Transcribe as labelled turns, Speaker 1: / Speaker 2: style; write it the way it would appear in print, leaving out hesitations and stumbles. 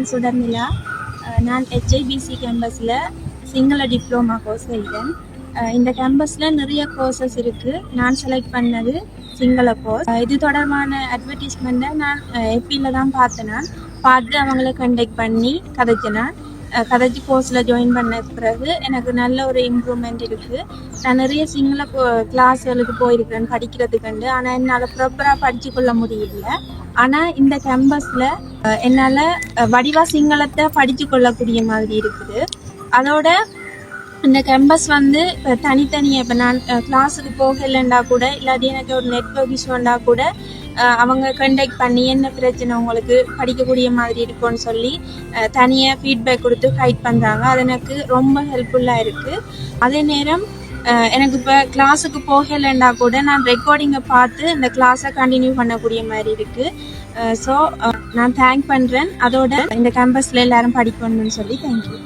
Speaker 1: நான் சுடர்மிளா. நான் HIBC கேம்பஸில் Sinhala diploma course செய்கிறேன். இந்த கேம்பஸில் நிறைய கோர்சஸ் இருக்குது. நான் செலக்ட் பண்ணது சிங்கள கோர்ஸ். இது தொடர்பான அட்வர்டைஸ்மெண்ட்டை நான் FB தான் பார்த்து அவங்கள கண்டெக்ட் பண்ணி கதைச்சி கோர்ஸில் ஜாயின் பண்ண பிறகு எனக்கு நல்ல ஒரு இம்ப்ரூவ்மெண்ட் இருக்குது. நான் நிறைய சிங்கள கிளாஸ்களுக்கு போயிருக்கிறேன் படிக்கிறதுக்கு. ஆனால் என்னால் ப்ராப்பராக படித்து கொள்ள முடியல. ஆனால் இந்த கேம்பஸில் என்னால் வடிவா சிங்களத்தை படித்து கொள்ளக்கூடிய மாதிரி இருக்குது. அதோட இந்த கேம்பஸ் வந்து இப்போ தனித்தனியாக இப்போ நான் கிளாஸுக்கு போகலைண்டா கூட இல்லாட்டி எனக்கு ஒரு நெட்வொர்க் இஷ்யூண்டா கூட அவங்க கண்டெக்ட் பண்ணி என்ன பிரச்சனை உங்களுக்கு படிக்கக்கூடிய மாதிரி இருக்கும்னு சொல்லி தனியாக ஃபீட்பேக் கொடுத்து கைட் பண்ணுறாங்க. அது எனக்கு ரொம்ப ஹெல்ப்ஃபுல்லாக இருக்குது. அதே நேரம் எனக்கு இப்போ கிளாஸுக்கு போகலைண்டா கூட நான் ரெக்கார்டிங்கை பார்த்து இந்த கிளாஸை கண்டினியூ பண்ணக்கூடிய மாதிரி இருக்குது. ஸோ நான் தேங்க் பண்ணுறேன். அதோட இந்த கேம்பஸில் எல்லாரும் படிக்கணும்னு சொல்லி தேங்க்யூ.